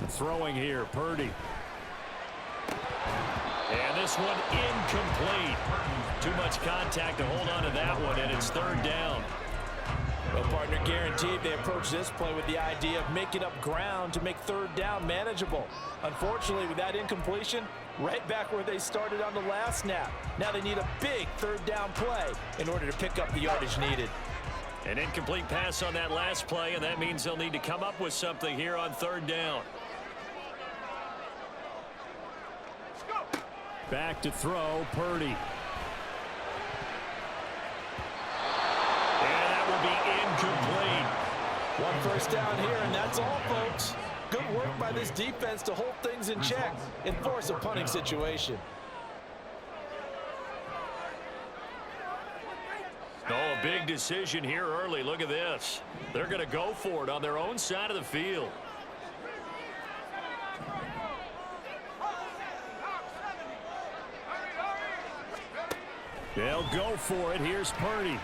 Throwing here, Purdy. And this one incomplete. Too much contact to hold on to that one, and it's third down. Well, partner, guaranteed they approach this play with the idea of making up ground to make third down manageable. Unfortunately, with that incompletion, right back where they started on the last snap. Now they need a big third down play in order to pick up the yardage needed. An incomplete pass on that last play, and that means they'll need to come up with something here on third down. Back to throw, Purdy. And that will be incomplete. One first down here, and that's all, folks. Good work by this defense to hold things in check and force a punting situation. Oh, a big decision here early. Look at this. They're going to go for it on their own side of the field. They'll go for it. Here's Purdy. Work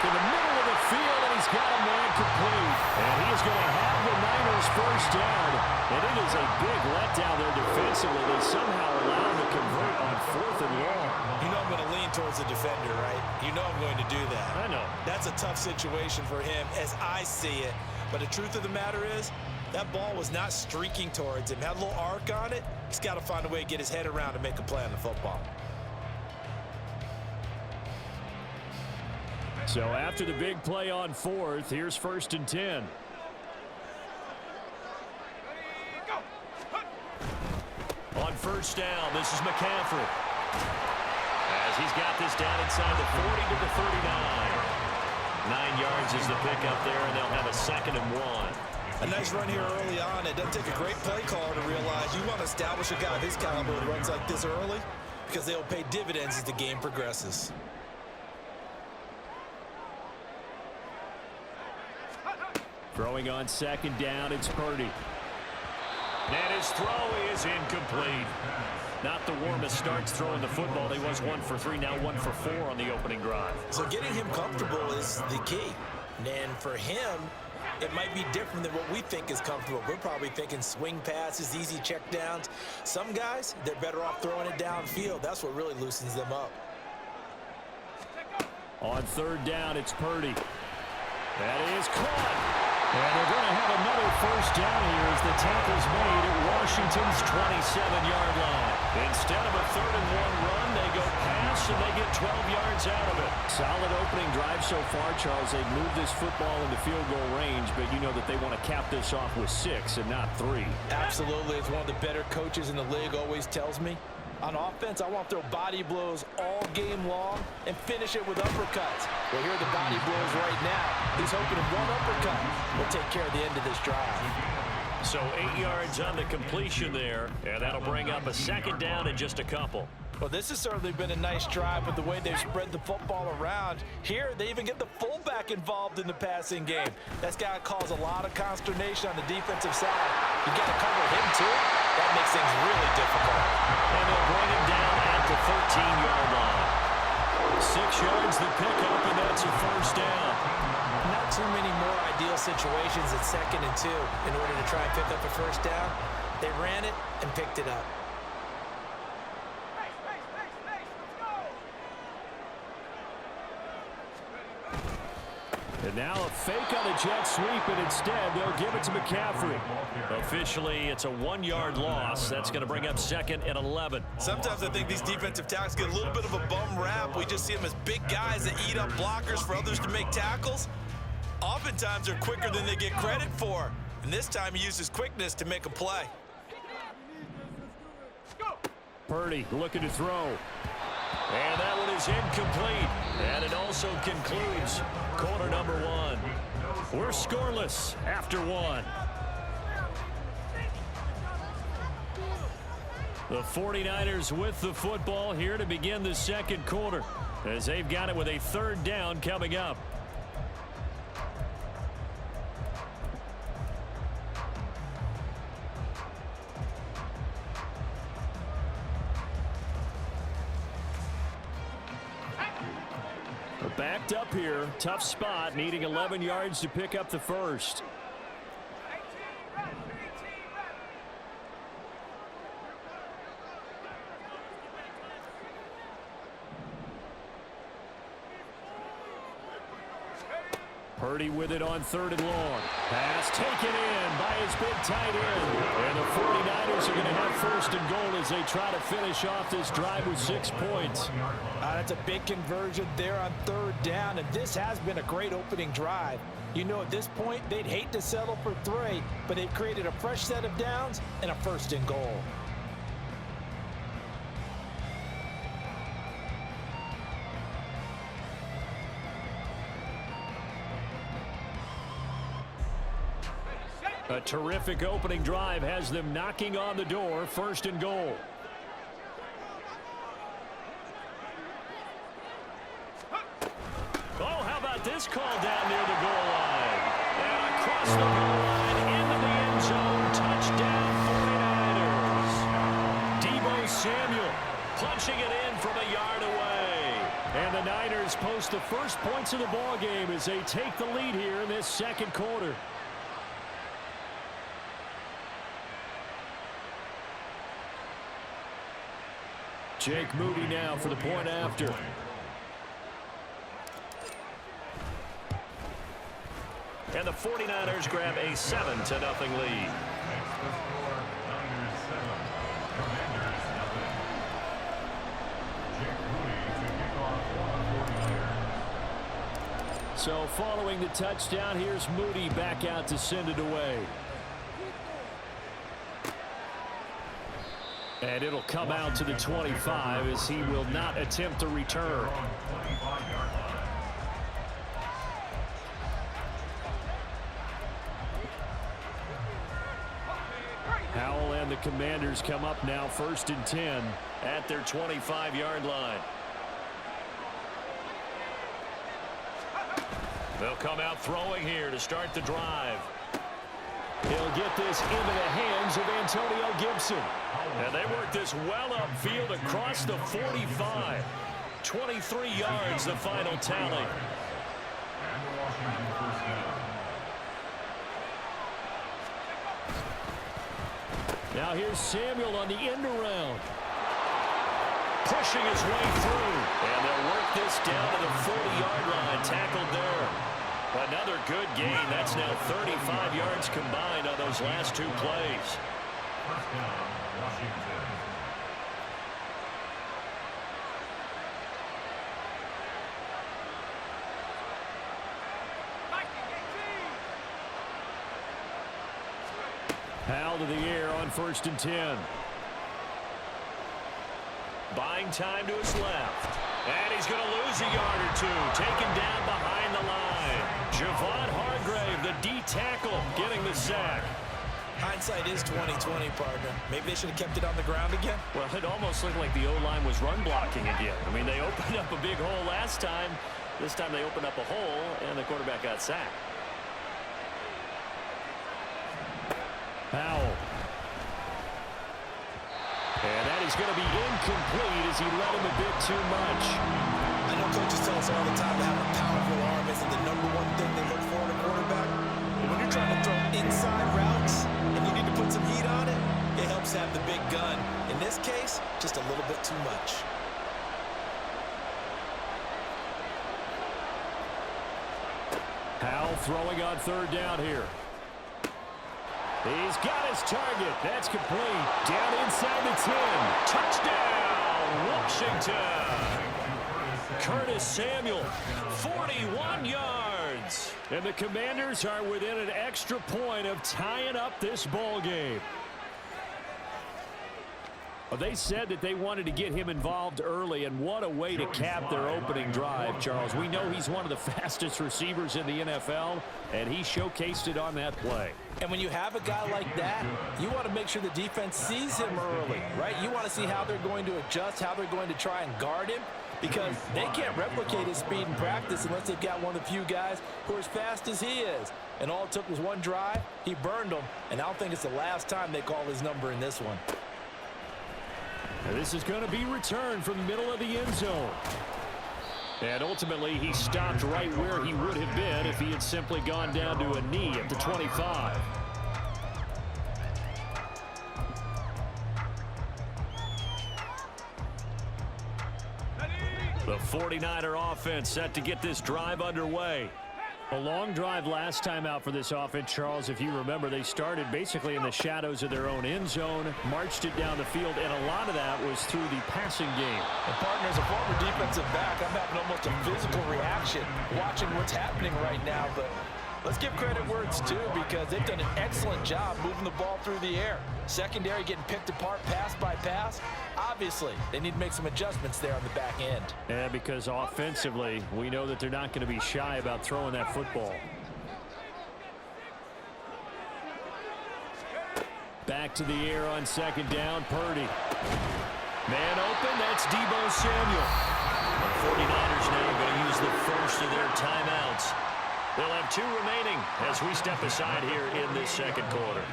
in the middle of the field, and he's got a man complete. And he is going to have the Niners first down. And it is a big letdown there defensively. They somehow allow him to convert on 4th and long. You know I'm going to lean towards the defender, right? You know I'm going to do that. I know. That's a tough situation for him as I see it. But the truth of the matter is, that ball was not streaking towards him. Had a little arc on it. He's got to find a way to get his head around to make a play on the football. So after the big play on 4th, here's 1st and 10. On first down, this is McCaffrey. As he's got this down inside the 40 to the 39. 9 yards is the pickup there, and they'll have a 2nd and 1. A nice run here early on. It doesn't take a great play caller to realize you want to establish a guy of his caliber who runs like this early because they'll pay dividends as the game progresses. Throwing on 2nd down, it's Purdy. And his throw is incomplete. Not the warmest starts throwing the football. He was 1 for 3, now 1 for 4 on the opening drive. So getting him comfortable is the key. And for him, it might be different than what we think is comfortable. We're probably thinking swing passes, easy checkdowns. Some guys, they're better off throwing it downfield. That's what really loosens them up. On 3rd down, it's Purdy. That is caught. And they're going to have another first down here as the tackle's made at Washington's 27-yard line. Instead of a 3rd and 1 run, they go pass and they get 12 yards out of it. Solid opening drive so far, Charles. They've moved this football into field goal range, but you know that they want to cap this off with 6 and not 3. Absolutely. It's one of the better coaches in the league always tells me. On offense, I want to throw body blows all game long and finish it with uppercuts. Well, here are the body blows right now. He's hoping that one uppercut will take care of the end of this drive. So 8 yards on the completion there, and that'll bring up a 2nd down in just a couple. Well, this has certainly been a nice drive with the way they've spread the football around. Here, they even get the fullback involved in the passing game. That's got to cause a lot of consternation on the defensive side. You got to cover him, too. That makes things really difficult. And they'll bring him down at the 13-yard line. 6 yards the pickup, and that's a first down. Not too many more ideal situations at 2nd and 2 in order to try and pick up a first down. They ran it and picked it up. And now a fake on a jet sweep, and instead they'll give it to McCaffrey. Officially, it's a 1-yard loss. That's going to bring up 2nd and 11. Sometimes I think these defensive tackles get a little bit of a bum rap. We just see them as big guys that eat up blockers for others to make tackles. Oftentimes they're quicker than they get credit for. And this time he uses quickness to make a play. Purdy looking to throw. And that one is incomplete. And it also concludes quarter number 1. We're scoreless after 1. The 49ers with the football here to begin the 2nd quarter, as they've got it with a 3rd down coming up. Backed up here, tough spot, needing 11 yards to pick up the first. Purdy with it on 3rd and long. Pass taken in by his big tight end. And the 49ers are going to have 1st and goal as they try to finish off this drive with 6 points. That's a big conversion there on 3rd down, and this has been a great opening drive. You know, at this point, they'd hate to settle for 3, but they've created a fresh set of downs and a 1st and goal. A terrific opening drive has them knocking on the door. 1st and goal. Oh, how about this call down near the goal line? And across the goal line into the end zone. Touchdown 49ers. Deebo Samuel punching it in from a yard away. And the Niners post the first points of the ball game as they take the lead here in this 2nd quarter. Jake Moody now for the point after. And the 49ers grab a 7-0 lead. So following the touchdown, here's Moody back out to send it away. And it'll come out to the 25 as he will not attempt to return. Howell and the Commanders come up now 1st and 10 at their 25-yard line. They'll come out throwing here to start the drive. He'll get this into the hands of Antonio Gibson. And they work this well upfield across the 45. 23 yards, the final tally. Now here's Samuel on the end around. Pushing his way through. And they'll work this down to the 40-yard line. Tackled there. Another good gain. That's now 35 yards combined on those last 2 plays. Howell to the air on 1st and 10. Buying time to his left. And he's going to lose a yard or 2. Taken down behind the line. Javon Hargrave, the D tackle, getting the sack. Hindsight is 20/20, partner. Maybe they should have kept it on the ground again. Well, it almost looked like the O-line was run blocking again. I mean, they opened up a big hole last time. This time they opened up a hole, and the quarterback got sacked. Howell. And that is going to be incomplete as he led him a bit too much. I know coaches tell us all the time to have a powerful arm isn't the #1 thing they look for in a quarterback. But when you're trying to throw inside routes and you need to put some heat on it, it helps have the big gun. In this case, just a little bit too much. Howell throwing on 3rd down here. He's got his target. That's complete. Down inside the 10. Touchdown, Washington. Curtis Samuel, 41 yards. And the Commanders are within an extra point of tying up this ball game. Well, they said that they wanted to get him involved early, and what a way to cap their opening drive, Charles. We know he's one of the fastest receivers in the NFL, and he showcased it on that play. And when you have a guy like that, you want to make sure the defense sees him early, right? You want to see how they're going to adjust, how they're going to try and guard him, because they can't replicate his speed in practice unless they've got one of the few guys who are as fast as he is. And all it took was one drive. He burned them, and I don't think it's the last time they call his number in this one. And this is going to be returned from the middle of the end zone. And ultimately, he stopped right where he would have been if he had simply gone down to a knee at the 25. The 49er offense set to get this drive underway. A long drive last time out for this offense, Charles. If you remember, they started basically in the shadows of their own end zone, marched it down the field, and a lot of that was through the passing game. And partner, as a former defensive back, I'm having almost a physical reaction watching what's happening right now. But let's give credit where it's due, because they've done an excellent job moving the ball through the air. Secondary getting picked apart pass by pass. Obviously, they need to make some adjustments there on the back end. Yeah, because offensively, we know that they're not going to be shy about throwing that football. Back to the air on second down, Purdy. Man open, that's Deebo Samuel. The 49ers now going to use the first of their timeouts. They'll have 2 remaining as we step aside here in this second quarter.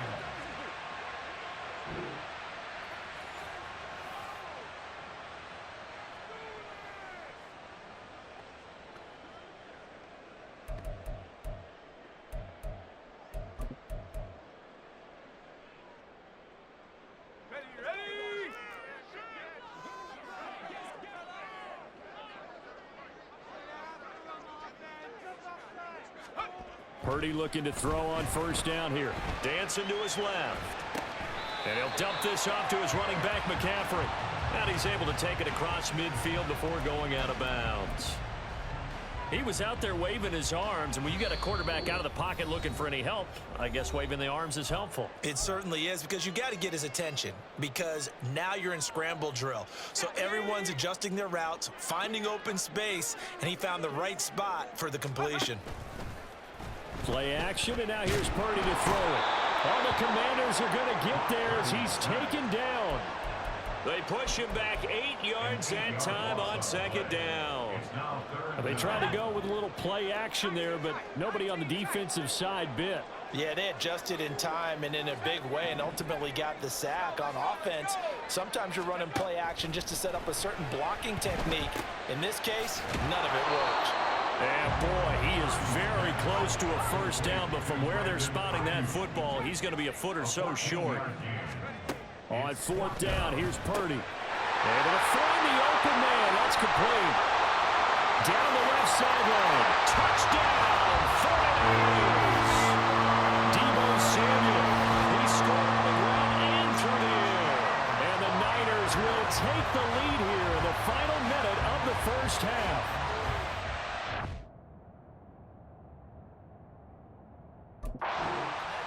Purdy looking to throw on first down here. Dancing to his left. And he'll dump this off to his running back, McCaffrey. And he's able to take it across midfield before going out of bounds. He was out there waving his arms, and when you got a quarterback out of the pocket looking for any help, I guess waving the arms is helpful. It certainly is, because you got to get his attention, because now you're in scramble drill. So everyone's adjusting their routes, finding open space, and he found the right spot for the completion. Play action, and now here's Purdy to throw it. All the Commanders are going to get there as he's taken down. They push him back 8 yards that time on second down. They tried to go with a little play action there, but nobody on the defensive side bit. Yeah, they adjusted in time and in a big way and ultimately got the sack. On offense, sometimes you're running play action just to set up a certain blocking technique. In this case, none of it worked. And boy, he is very close to a first down, but from where they're spotting that football, he's going to be a foot or so short. On fourth down, here's Purdy. Able to find the open man. That's complete. Down the left sideline. Touchdown, 49ers. Deebo Samuel. He scored on the ground and through the air. And the Niners will take the lead here in the final minute of the first half.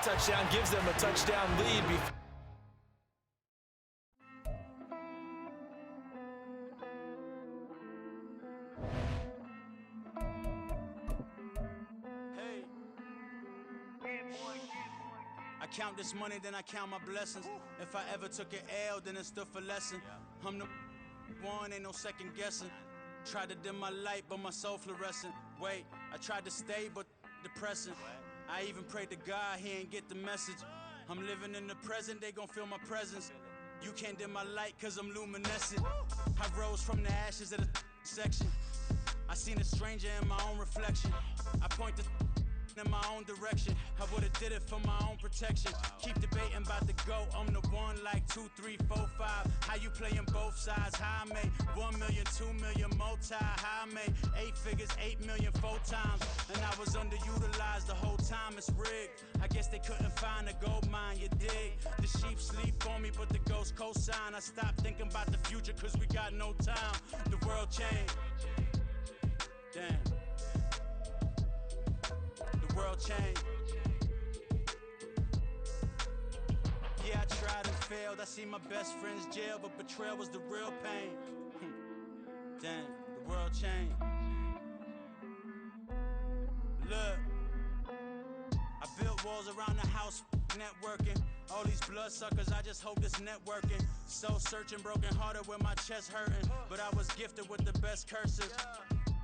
Touchdown gives them a touchdown lead. I count this money, then I count my blessings. If I ever took an L, then it stood for lesson. I'm the one, ain't no second guessing. Tried to dim my light, but my soul fluorescent. Wait, I tried to stay, but depressing. I even prayed to God, he ain't get the message. I'm living in the present, they gon' feel my presence. You can't dim my light, cause I'm luminescent. I rose from the ashes of the section. I seen a stranger in my own reflection. I point the in my own direction. I would've did it for my own protection. Keep debating about the GOAT. I'm the one like 2, 3, 4, 5. How you playing both sides? How I made 1 million, 2 million multi. How I made 8 figures, 8 million 4 times. And I was underutilized the whole time. It's rigged. I guess they couldn't find a gold mine. You dig? The sheep sleep on me, but the ghost cosign. I stopped thinking about the future cause we got no time. The world changed. Damn. The world changed. Yeah, I tried and failed. I see my best friends jail, but betrayal was the real pain. Damn, the world changed. Look, I built walls around the house, networking. All these bloodsuckers, I just hope this networking. Soul searching, broken hearted with my chest hurting. But I was gifted with the best curses.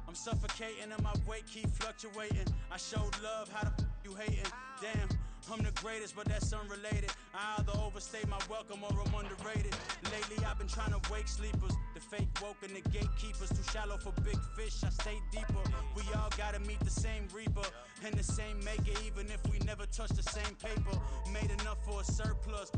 I'm suffocating and my weight keep fluctuating. I showed love, how the you hating? Damn, I'm the greatest, but that's unrelated. I either overstay my welcome or I'm underrated. Lately I've been trying to wake sleepers. The fake woke and the gatekeepers. Too shallow for big fish, I stay deeper. We all gotta meet the same reaper and the same maker, even if we never touch the same paper. Made enough for a surplus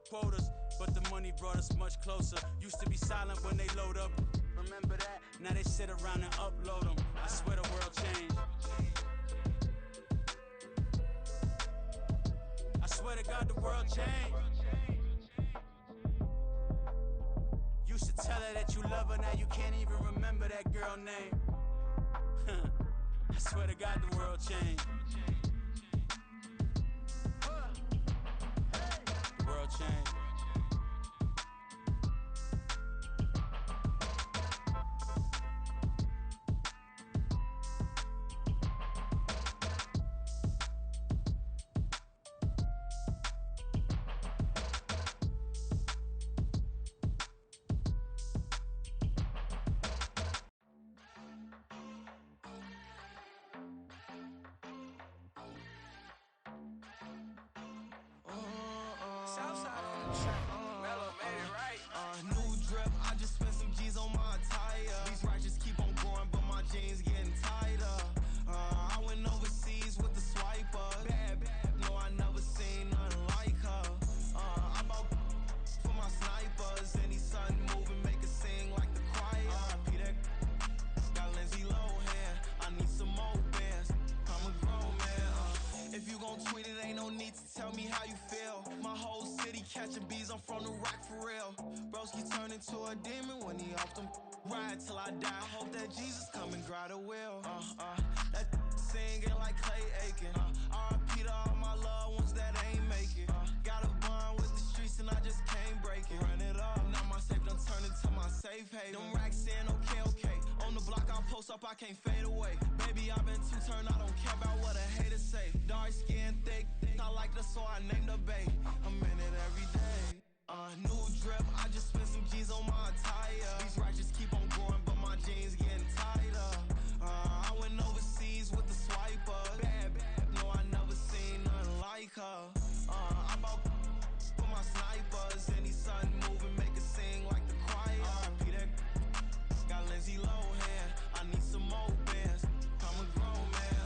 quotas, but the money brought us much closer. Used to be silent when they load up. Remember that? Now they sit around and upload them. I swear the world changed. swear to God, the world changed. Used to tell her that you love her, now you can't even remember that girl name. I swear to God, the world changed. The world changed. New drip, I just spent some G's on my attire. These righteous keep on going, but my jeans getting tighter. I went overseas with the swiper. Bad, no, I never seen nothing like her. I bought for my snipers. Any sun moving, make it sing like the choir. Peter got Lindsay Lohan. I need some more bands. I'm a grown man. If you gon' tweet it, ain't no need to tell me how you feel. My whole city catching bees, I'm from the rock for real. Broski turn into a demon when he off them. Ride till I die. I hope that Jesus come and grab the wheel. That singing like Clay Aiken. R.I.P. to all my loved ones that ain't make it. Got a bond with the streets and I just can't break it. Run it up, now my safe done turn into my safe haven. Them racks in, okay. On the block I post up, I can't fade away. Baby, I've been too turned, I don't care about what a hater say. Dark skin, thick, I like the so I named the bay. I'm in it every day. New drip, I just spent some G's on my attire. These righteous keep on going, but my jeans getting tighter. I went overseas with the swiper. Bad, no, I never seen nothing like her. I bought for my snipers. Any sun moving, make it sing like the choir. Peter got Lindsay Lohan. I need some more bands. I'm a grown man.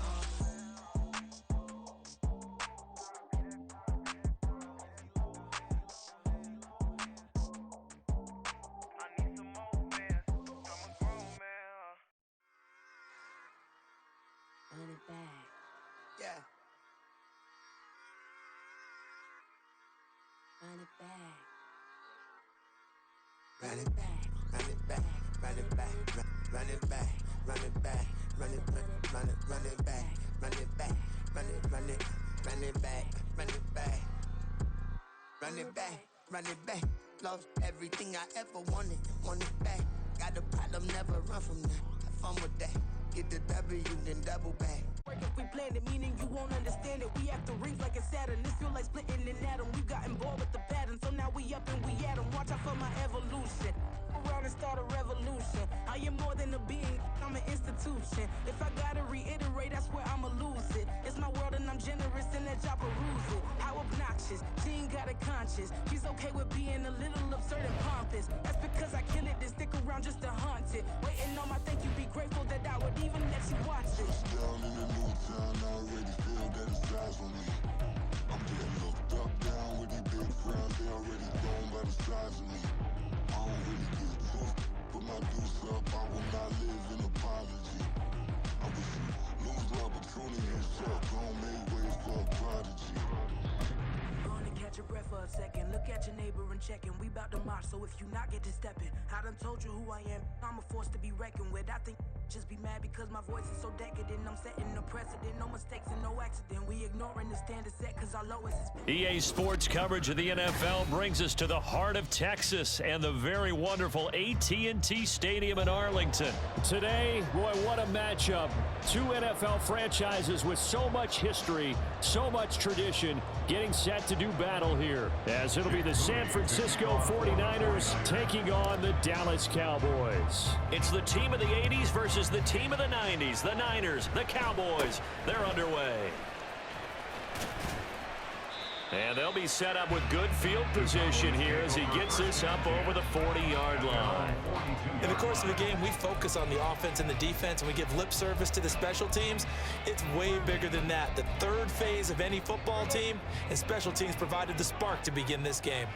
Run it back. Yeah. Run it back. Run it back, run it back, run it back, run it back, run it back, run it back, run it back, run it back, run it back, run it back, run it back, run it back. Lost everything I ever wanted, want it back. Got a problem, never run from that. Have fun with that. Get the W, then double back. If we planned it, meaning you won't understand it. We have to rings like a Saturn. This feel like splitting an atom. We've gotten bored with the pattern, so now we up and we at 'em. Watch out for my evolution. Around and start a revolution. I am more than a being, I'm an institution. If I gotta reiterate, I swear I'ma lose it. It's my world and I'm generous and that y'all peruse it. How obnoxious, she ain't got a conscience. She's okay with being a little absurd and pompous. That's because I kill it, then stick around just to haunt it. Waiting on my thank you, be grateful that I would even let you watch it. Down in the new town, I already feel that it's eyes on me. I'm getting looked up, down with these big crowds, they already gone by the size of me. I don't really get too, put my deuce up, I will not live in apology. I wish you lose the opportunity and shut, don't make ways for a prodigy. Gonna catch your breath for a second. Look at your neighbor and checking. We bout to march, so if you not get to stepping. I done told you who I am. I'm a force to be reckoned with. I think just be mad because my voice is so decadent. I'm setting the precedent. No mistakes and no accident. We ignoring the standard set because our lowest is... EA Sports coverage of the NFL brings us to the heart of Texas and the very wonderful AT&T Stadium in Arlington. Today, boy, what a matchup. Two NFL franchises with so much history, so much tradition, getting set to do battle here, as it'll be the San Francisco 49ers taking on the Dallas Cowboys. It's the team of the 80s versus the team of the 90s. The Niners, the Cowboys, they're underway. And they'll be set up with good field position here as he gets this up over the 40-yard line. In the course of the game, we focus on the offense and the defense, and we give lip service to the special teams. It's way bigger than that. The third phase of any football team, and special teams provided the spark to begin this game.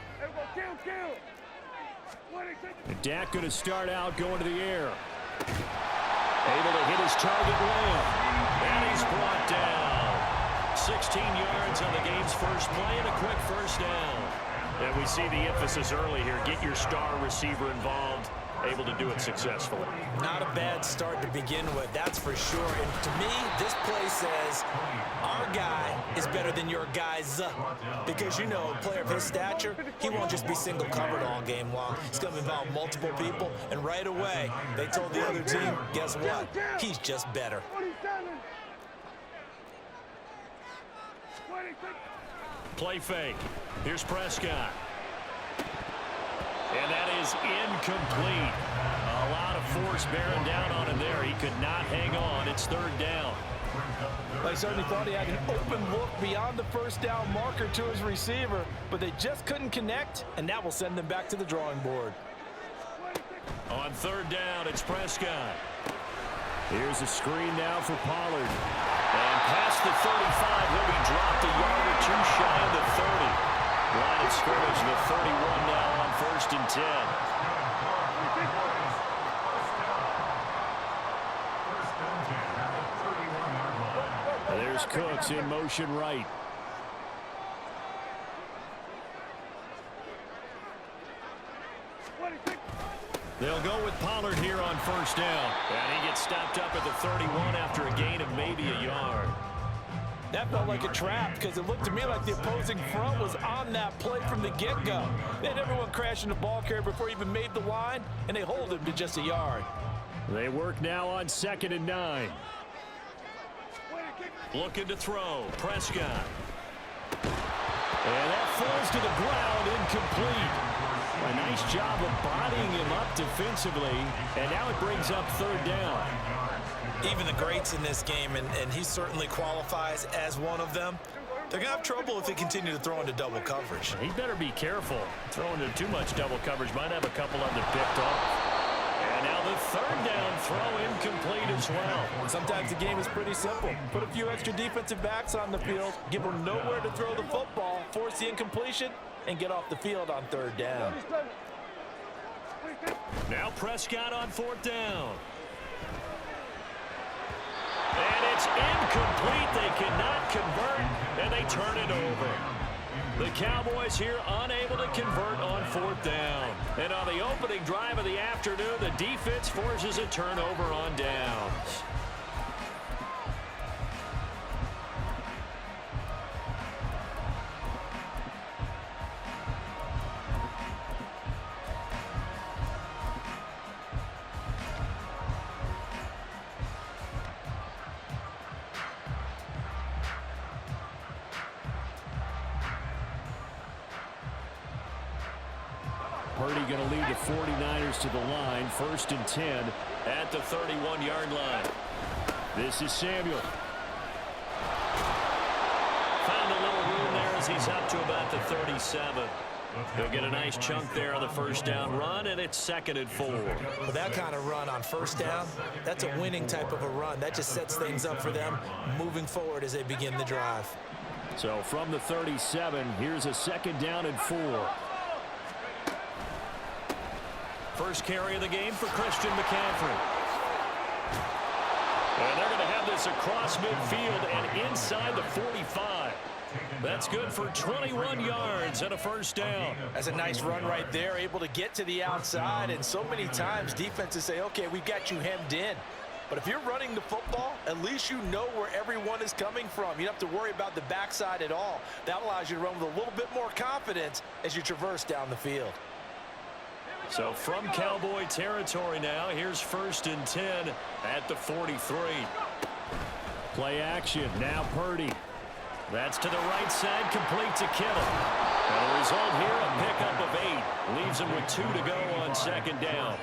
And Dak going to start out going to the air. Able to hit his target Lamb. And he's brought down. 16 yards on the game's first play and a quick first down. And we see the emphasis early here. Get your star receiver involved. Able to do it successfully. Not a bad start to begin with, that's for sure. And to me, this play says our guy is better than your guy's. Because, you know, a player of his stature, he won't just be single covered all game long. He's going to involve multiple people. And right away, they told the other team, guess what? He's just better. Play fake. Here's Prescott. And that is incomplete. A lot of force bearing down on him there. He could not hang on. It's third down. They certainly thought he had an open look beyond the first down marker to his receiver, but they just couldn't connect, and that will send them back to the drawing board. On third down, it's Prescott. Here's a screen now for Pollard. And past the 35, he'll be dropped a yard or two shy of the 30. Line of scrimmage, the 31 now on 1st and 10. There's Cooks in motion right. They'll go with Pollard here on first down. And he gets stopped up at the 31 after a gain of maybe a yard. That felt like a trap because it looked to me like the opposing front was on that play from the get-go. They had everyone crashing the ball carrier before he even made the line, and they hold him to just a yard. They work now on 2nd and 9. Looking to throw. Prescott. And that falls to the ground, incomplete. A nice job of bodying him up defensively, and now it brings up third down. Even the greats in this game, and he certainly qualifies as one of them, they're going to have trouble if they continue to throw into double coverage. He better be careful. Throwing into too much double coverage might have a couple of them picked off. And now the third down throw incomplete as well. Sometimes the game is pretty simple. Put a few extra defensive backs on the field, give them nowhere to throw the football, force the incompletion, and get off the field on third down. Now Prescott on 4th down. And it's incomplete. They cannot convert, and they turn it over. The Cowboys here unable to convert on 4th down. And on the opening drive of the afternoon, the defense forces a turnover on downs. Purdy going to lead the 49ers to the line. 1st and 10 at the 31-yard line. This is Samuel. Found a little room there as he's up to about the 37. He'll get a nice chunk there on the first down run, and it's 2nd and 4. Well, that kind of run on first down, that's a winning type of a run. That just sets things up for them moving forward as they begin the drive. So from the 37, here's a 2nd down and 4. First carry of the game for Christian McCaffrey. And they're going to have this across midfield and inside the 45. That's good for 21 yards and a first down. That's a nice run right there, able to get to the outside. And so many times defenses say, okay, we've got you hemmed in. But if you're running the football, at least you know where everyone is coming from. You don't have to worry about the backside at all. That allows you to run with a little bit more confidence as you traverse down the field. So from Cowboy territory now, here's 1st and 10 at the 43. Play action, now Purdy. That's to the right side, complete to Kittle. And the result here, a pickup of 8. Leaves him with 2 to go on 2nd down.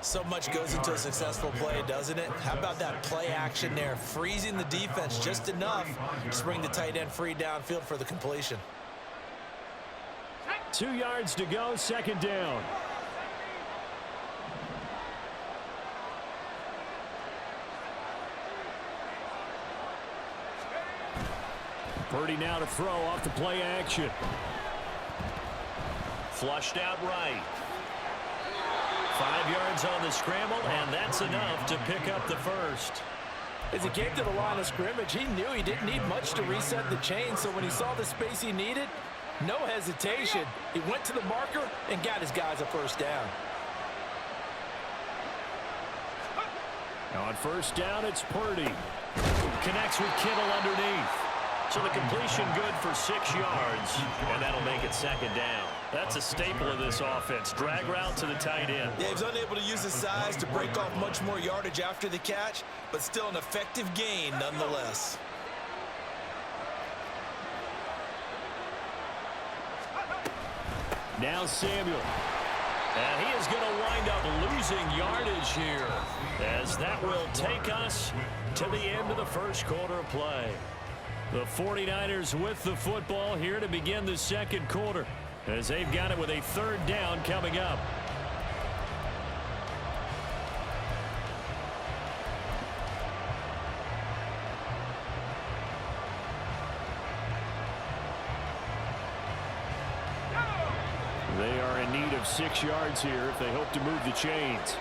So much goes into a successful play, doesn't it? How about that play action there? Freezing the defense just enough to bring the tight end free downfield for the completion. 2 yards to go, 2nd down. Purdy now to throw off the play action. Flushed out right. 5 yards on the scramble, and that's enough to pick up the first. As he came to the line of scrimmage, he knew he didn't need much to reset the chain, so when he saw the space he needed, no hesitation. He went to the marker and got his guys a first down. On first down, it's Purdy. Connects with Kittle underneath. So the completion good for 6 yards, and that'll make it second down. That's a staple of this offense. Drag route to the tight end. Yeah, he was unable to use his size to break off much more yardage after the catch, but still an effective gain nonetheless. Now Samuel. And he is going to wind up losing yardage here, as that will take us to the end of the first quarter of play. The 49ers with the football here to begin the second quarter, as they've got it with a third down coming up. They are in need of 6 yards here if they hope to move the chains.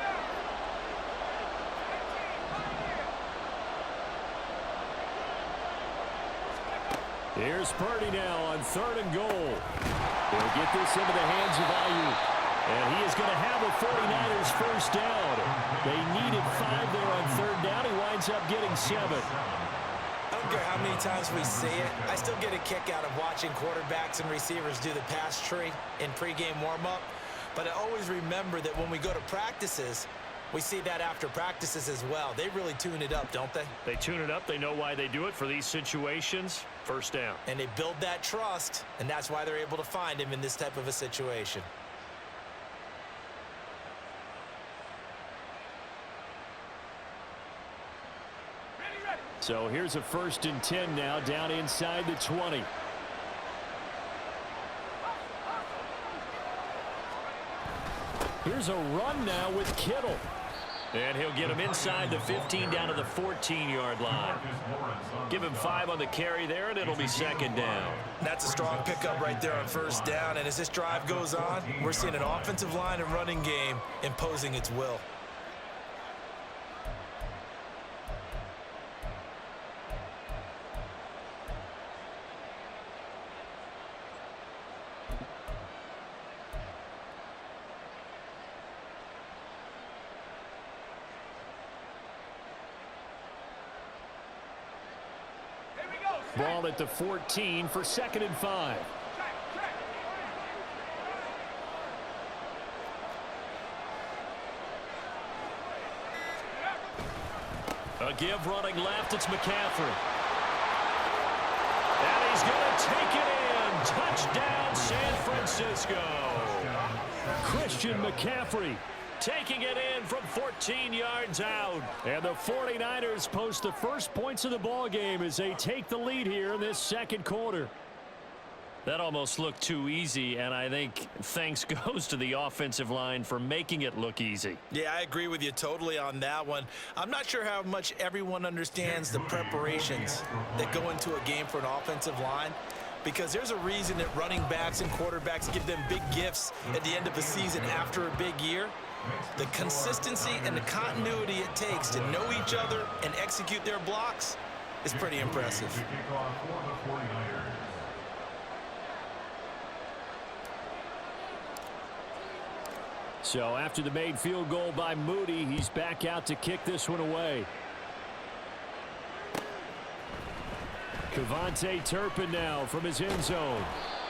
Here's Purdy now on 3rd and goal. They'll get this into the hands of Ayuk. And he is going to have a 49ers first down. They needed 5 there on 3rd down. He winds up getting 7. I don't care how many times we say it, I still get a kick out of watching quarterbacks and receivers do the pass tree in pregame warm-up. But I always remember that when we go to practices, we see that after practices as well. They really tune it up, don't they? They tune it up. They know why they do it for these situations. First down. And they build that trust, and that's why they're able to find him in this type of a situation. So here's a 1st and 10 now, down inside the 20. Here's a run now with Kittle. And he'll get him inside the 15 down to the 14-yard line. Give him 5 on the carry there, and it'll be second down. That's a strong pickup right there on first down. And as this drive goes on, we're seeing an offensive line and running game imposing its will. Ball at the 14 for 2nd and 5. A give running left. It's McCaffrey. And he's going to take it in. Touchdown, San Francisco. Christian McCaffrey taking it in from 14 yards out. And the 49ers post the first points of the ball game as they take the lead here in this second quarter. That almost looked too easy, and I think thanks goes to the offensive line for making it look easy. Yeah, I agree with you totally on that one. I'm not sure how much everyone understands the preparations that go into a game for an offensive line, because there's a reason that running backs and quarterbacks give them big gifts at the end of the season after a big year. The consistency and the continuity it takes to know each other and execute their blocks is pretty impressive. So after the made field goal by Moody, he's back out to kick this one away. Kevontae Turpin now from his end zone.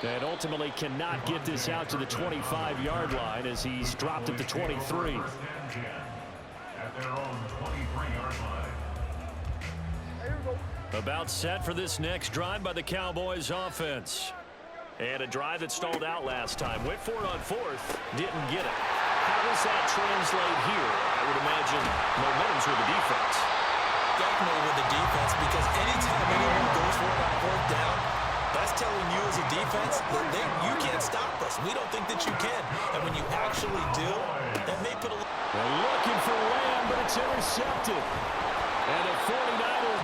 And ultimately cannot get this out to the 25-yard line as he's dropped at the 23. About set for this next drive by the Cowboys offense. And a drive that stalled out last time. Went for it on 4th. Didn't get it. How does that translate here? I would imagine momentum's with the defense. Definitely with the defense, because anytime anyone goes for it on 4th down, that's telling you as a defense that you can't stop us. We don't think that you can. And when you actually do, that may put a... They're looking for Lamb, but it's intercepted. And the 49ers